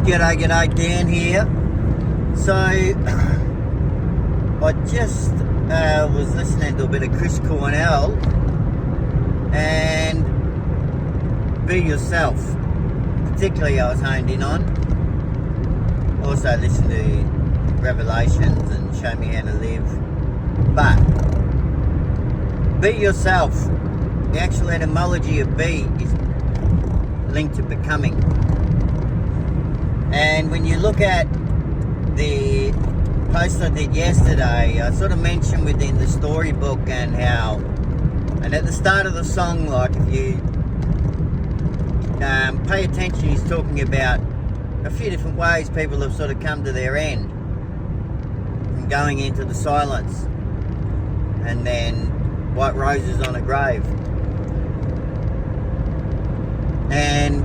G'day, Dan here. So, I just was listening to a bit of Chris Cornell and Be Yourself. Particularly I was honed in on. Also listened to Revelations and Show Me How to Live. But, be yourself. The actual etymology of be is linked to becoming. And when you look at the post I did yesterday, I sort of mentioned within the storybook and how, and at the start of the song, like if you pay attention, he's talking about a few different ways people have sort of come to their end, from going into the silence, and then white roses on a grave. And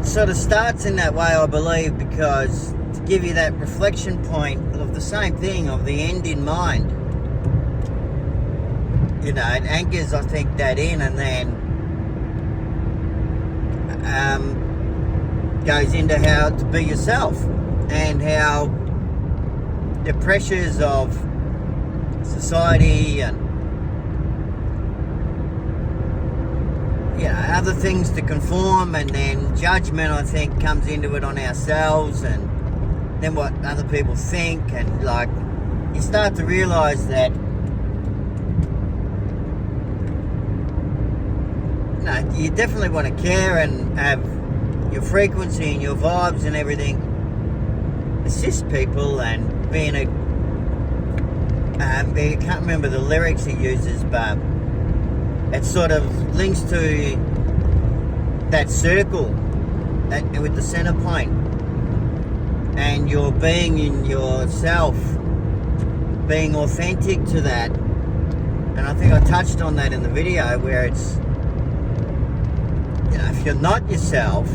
sort of starts in that way, I believe, because to give you that reflection point of the same thing, of the end in mind, you know, it anchors, I think, that in, and then goes into how to be yourself and how the pressures of society and, you know, other things to conform, and then judgment, I think, comes into it on ourselves, and then what other people think, and like you start to realise that, you know, you definitely want to care and have your frequency and your vibes and everything assist people, and being a I can't remember the lyrics he uses, but it sort of links to that circle that with the center point, and you're being in yourself, being authentic to that. And I think I touched on that in the video, where it's, you know, if you're not yourself,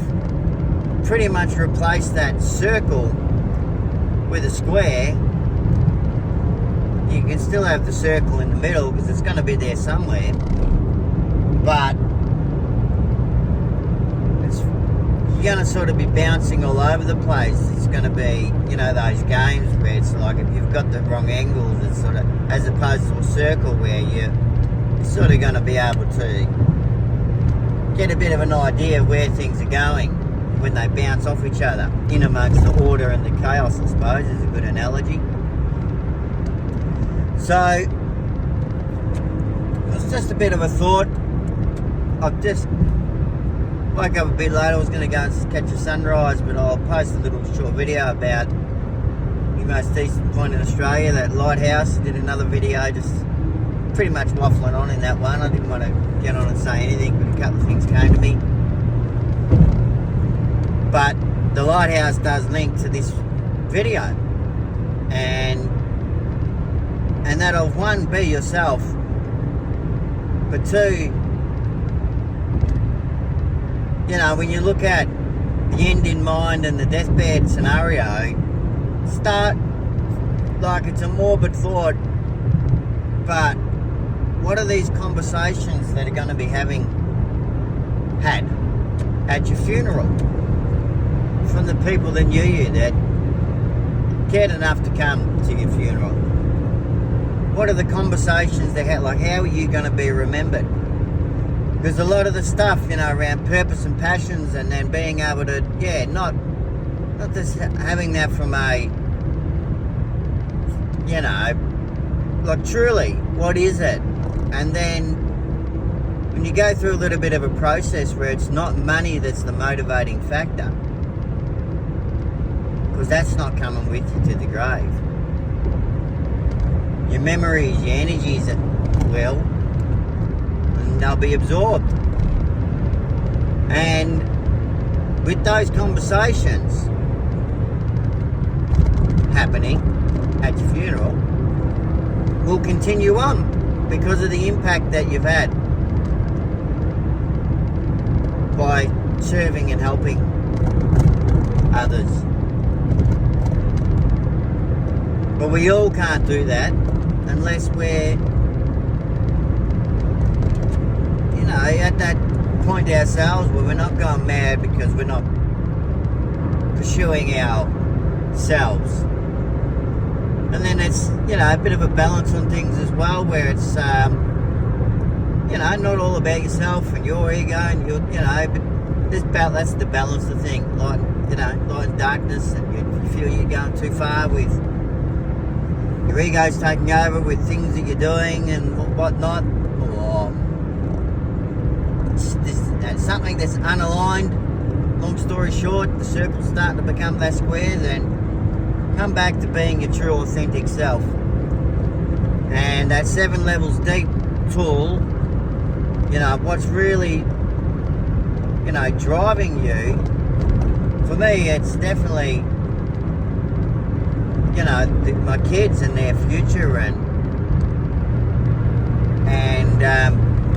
pretty much replace that circle with a square. You can still have the circle in the middle because it's going to be there somewhere, but you're going to sort of be bouncing all over the place. It's going to be, you know, those games where it's like if you've got the wrong angles, it's sort of, as opposed to a circle where you're sort of going to be able to get a bit of an idea of where things are going when they bounce off each other, in amongst the order and the chaos, I suppose, is a good analogy. So, it's just a bit of a thought. I've just woke up a bit late. I was going to go and catch a sunrise, but I'll post a little short video about the most eastern point in Australia, that lighthouse. I did another video just pretty much waffling on in that one. I didn't want to get on and say anything, but a couple of things came to me. But the lighthouse does link to this video, and that of one, be yourself, but two, you know, when you look at the end in mind and the deathbed scenario, start like it's a morbid thought, but what are these conversations that are going to be had at your funeral from the people that knew you, that cared enough to come to your funeral? What are the conversations they had? Like, how are you going to be remembered? Because a lot of the stuff, you know, around purpose and passions, and then being able to, yeah, not just having that from a, you know, like truly, what is it? And then when you go through a little bit of a process where it's not money that's the motivating factor, because that's not coming with you to the grave. Your memories, your energies will, and they'll be absorbed. And with those conversations happening at your funeral, will continue on because of the impact that you've had by serving and helping others. But we all can't do that unless we're, you know, at that point ourselves where we're not going mad because we're not pursuing ourselves. And then it's, a bit of a balance on things as well, where it's, not all about yourself and your ego and but that's the balance of the thing. Light and darkness, and you feel you're going too far with your ego's taking over with things that you're doing and whatnot, or it's something that's unaligned. Long story short, the circle's starting to become less square, then come back to being your true authentic self. And that 7 levels deep tool, what's really, driving you, for me, it's definitely, my kids and their future, and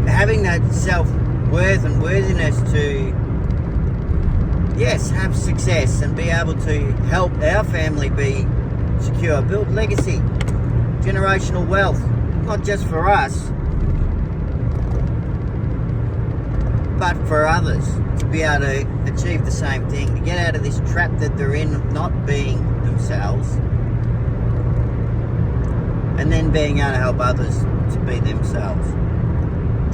having that self-worth and worthiness to, yes, have success and be able to help our family be secure, build legacy, generational wealth, not just for us, but for others, to be able to achieve the same thing, to get out of this trap that they're in of not being themselves, and then being able to help others to be themselves.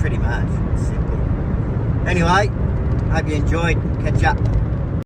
Pretty much. Simple. Anyway, hope you enjoyed. Catch up.